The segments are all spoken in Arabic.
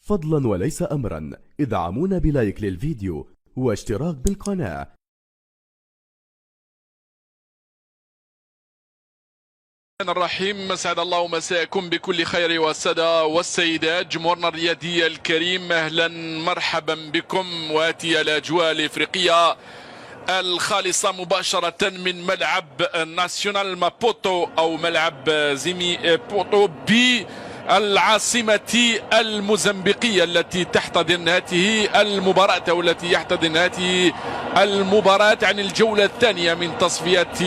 فضلا وليس أمرا ادعمونا بلايك للفيديو واشتراك بالقناة. الرحيم. مسعد الله مساءكم بكل خير والسادة والسيدات، جمهورنا الرياضي الكريم، اهلا مرحبا بكم. واتي الاجواء الافريقيه الخالصه مباشره من ملعب ناسيونال مابوتو او ملعب زيمي بوتو بالعاصمه الموزمبيقيه التي تحتضن هذه المباراه او التي يحتضن هذه المباراه عن الجوله الثانيه من تصفيات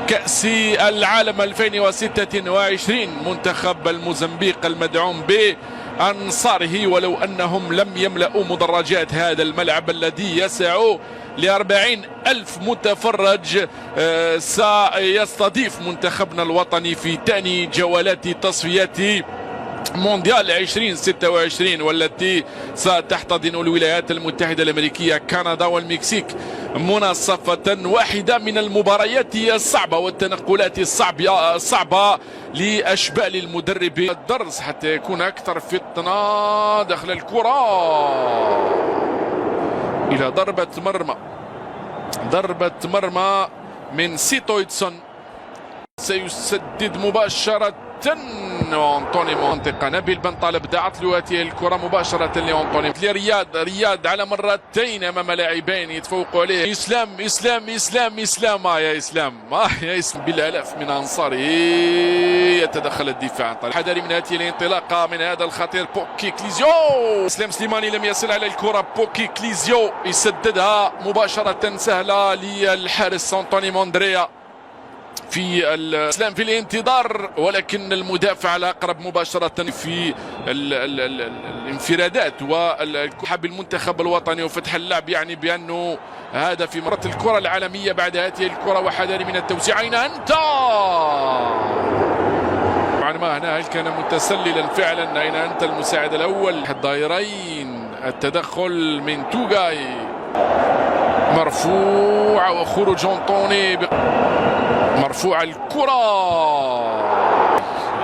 كأس العالم 2026. منتخب الموزمبيق المدعوم بأنصاره، ولو أنهم لم يملأوا مدرجات هذا الملعب الذي يسع ل40 ألف متفرج، سيستضيف منتخبنا الوطني في ثاني جولات تصفيات مونديال 2026 والتي ستحتضن الولايات المتحدة الأمريكية، كندا والمكسيك، مناصفة واحدة من المباريات الصعبة والتنقلات الصعبة لأشبال المدرب. الدرس حتى يكون أكثر فطنة داخل الكرة إلى ضربة مرمى من سيتويتسون، سيسدد مباشرة أنطوني منطقة. نبيل بن طالب دعت له هذه الكرة مباشرة لأنطوني رياض على مرتين أمام لاعبين يتفوقوا عليه. إسلام يا إسلام بالآلاف من أنصاره يتدخل الدفاع. حذري من هذه الانطلاقة من هذا الخطير بوكي كليزيو. إسلام سليماني لم يصل على الكرة، بوكي كليزيو يسددها مباشرة سهلة للحارس أنطوني موندريا في الاسلام في الانتظار، ولكن المدافع الاقرب مباشره في الانفرادات والحب المنتخب الوطني وفتح اللعب، يعني بانه هذا في مرة الكره العالميه بعد هذه الكره. وحذري من التوسيع. اين انت؟ طبعا ما هنا هل كان متسللا فعلا؟ اين انت المساعد الاول؟ الدائرين، التدخل من توغاي، مرفوع وخروج أنطوني مرفوع الكرة.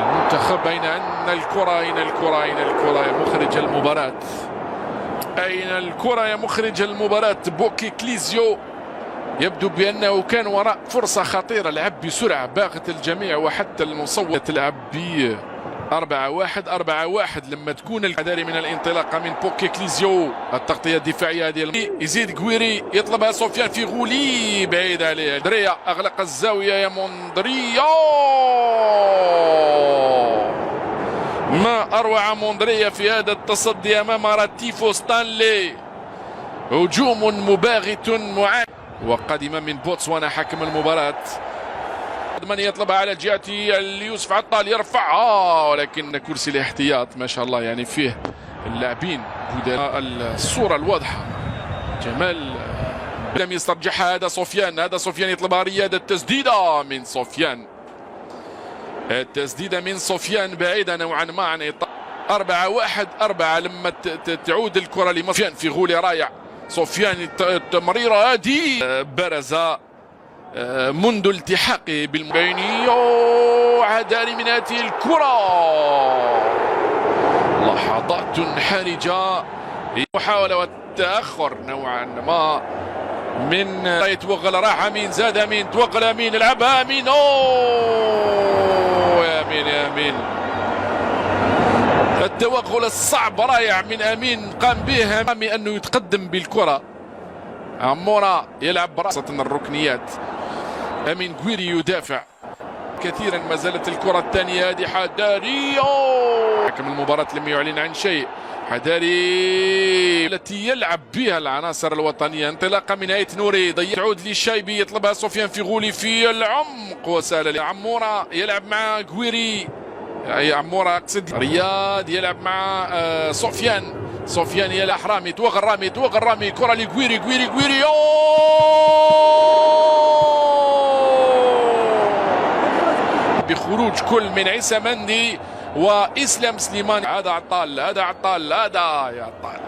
المنتخب أين الكرة يا مخرج المباراة؟ أين الكرة يا مخرج المباراة؟ بوكي كليزيو يبدو بأنه كان وراء فرصة خطيرة، لعب بسرعة باغت الجميع وحتى المصور. تلعب ب 4-1 لما تكون الحذاري من الانطلاقه من بوكي كليزيو. التغطيه الدفاعيه هذه يزيد غويري يطلبها سفيان في غولي بعيد عليه. دريا اغلق الزاويه يا موندريا، ما اروع موندريا في هذا التصدي امام راتيفو ستانلي. هجوم مباغت معاك. وقادما من بوتسوانا حكم المباراه، من يطلبها على جهة اليوسف عطال يرفعها، ولكن كرسي الاحتياط ما شاء الله يعني فيه اللاعبين. الصورة الواضحة جمال لم يسترجعها. هذا سفيان يطلبها رياض. التسديدة من سفيان بعيدة نوعا ما عن 4-1 لما تعود الكرة لسفيان في غولي رائع. سفيان التمريرة هذه برز منذ التحاقه بالبينيو. عداني من هذه الكرة، لحظات حرجة، محاولة والتأخر نوعا ما من يتوغل. راح أمين، زاد أمين، توغل أمين، يلعبها أمين. يا أمين التوغل الصعب رائع من أمين قام به أنه يتقدم بالكرة. عمورة يلعب براسة الركنيات. أمين غويري يدافع كثيرا. ما زالت الكرة الثانية هذه. حذاري، حكم المباراة لم يعلن عن شيء. حذاري التي يلعب بها العناصر الوطنية. انطلاقة من آيت نوري، تعود للشايبي، يطلبها سفيان في غولي في العمق وسهل. عمورة يلعب مع غويري، عمورة اقصد. رياض يلعب مع سفيان يلعب رامي، توغل رامي، كرة لغويري. بخروج كل من عيسى مندي وإسلام سليماني. هذا عطال يا عطال.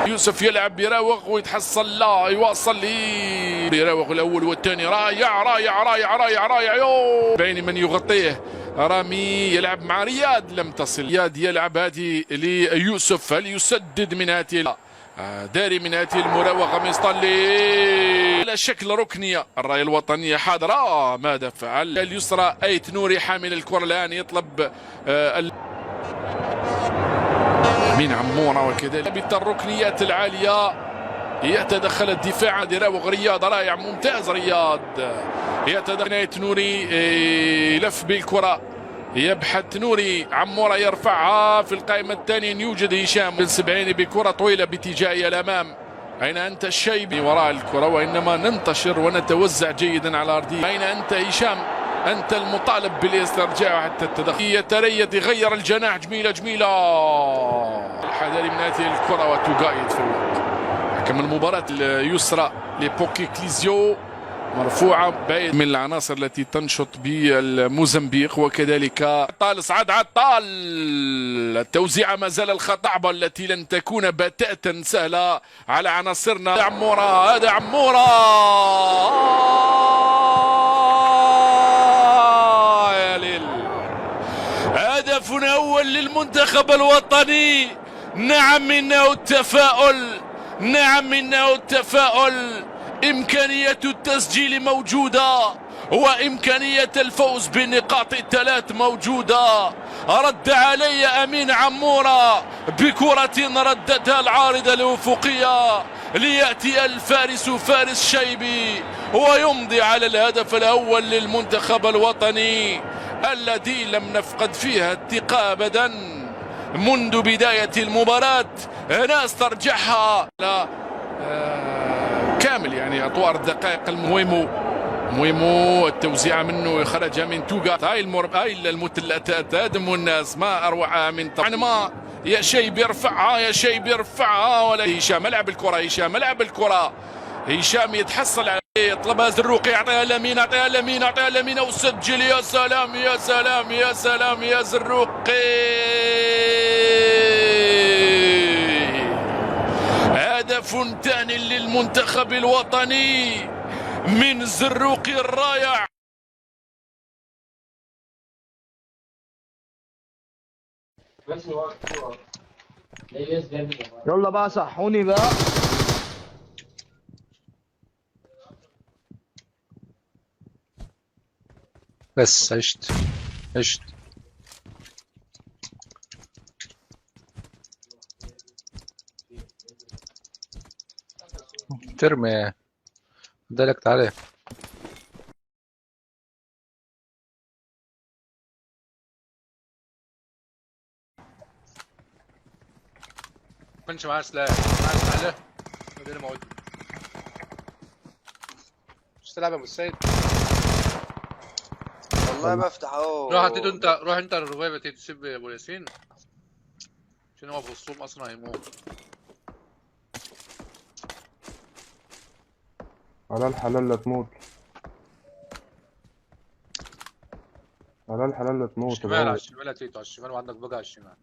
يوسف يلعب بيراوغ ويتحصل، لا يواصل لي بيراوغ الاول والثاني. رائع بين من يغطيه. رامي يلعب مع رياض، لم تصل رياض، يلعب هذه ليوسف، هل يسدد من هذه داري من هذه المراوغه من ستانلي على شكل ركنيه. الرايه الوطنيه حاضره، ماذا فعل؟ اليسرى ايت نوري حامل الكره الان يطلب من عموره وكذلك بالركنيات العاليه يتدخل الدفاع، يراوغ رياض، رائع ممتاز رياض، يتدخل ايت نوري، يلف بالكره، يبحث نوري، عمورة يرفعها في القائمة الثانية، يوجد هشام السبعيني بكرة طويلة باتجاهها الأمام. أين أنت الشيبي وراء الكرة، وإنما ننتشر ونتوزع جيدا على الأرضية. أين أنت هشام؟ أنت المطالب بالاسترجاع حتى التدخل. يتريد يغير الجناح، جميلة جميلة، الحذر من هذه الكرة وتقايد فوق. حكم المباراة اليسرى لبوكي كليزيو مرفوعة بعيد من العناصر التي تنشط بالموزمبيق، وكذلك عطال، صعد عطال، التوزيعة ما زال الخطأ التي لن تكون بتاتا سهلة على عناصرنا. عمورة، هذا عمورة، يا ليل، هدف أول للمنتخب الوطني. نعم إنه التفاؤل، نعم إنه التفاؤل، إمكانية التسجيل موجودة وإمكانية الفوز بالنقاط الثلاث موجودة. رد علي أمين عمورة بكرة ردتها العارضة الأفقية ليأتي الفارس فارس شيبي ويمضي على الهدف الأول للمنتخب الوطني الذي لم نفقد فيها الثقة أبدا منذ بداية المباراة. ناس ترجعها لا كامل، يعني اطوار الدقائق المهمة التوزيعه منه خرج من توغا، هاي المثلثات هادم والناس ما اروعها من طبعا ما يا شيء بيرفعها، يا شيء بيرفعها، ولا هشام لعب الكره، هشام لعب الكره، هشام يتحصل عليه، يطلبها زروقي، يعطيها لمين، يعطيها لمين، يعطيها لمين وسجل. يا سلام يا سلام يا سلام يا زروقي، هدف ثاني للمنتخب الوطني من زروقي الرائع. يلا بقى صحوني بقى. بس عشت عشت. ترمي دالك، تعالى. كنش معاه سلاح، معاه سلاح له موجود. مش تلعب يا ابو السيد؟ والله بفتح اهو. روح انت الربايبه تسيب ابو ياسين عشان هو في وسطهم اصلا هيموت. على الحلال لا تموت، على الحلال لا تموت. الشمال، على الشمال يا تيتو، على الشمال، وعندك بقى على الشمال.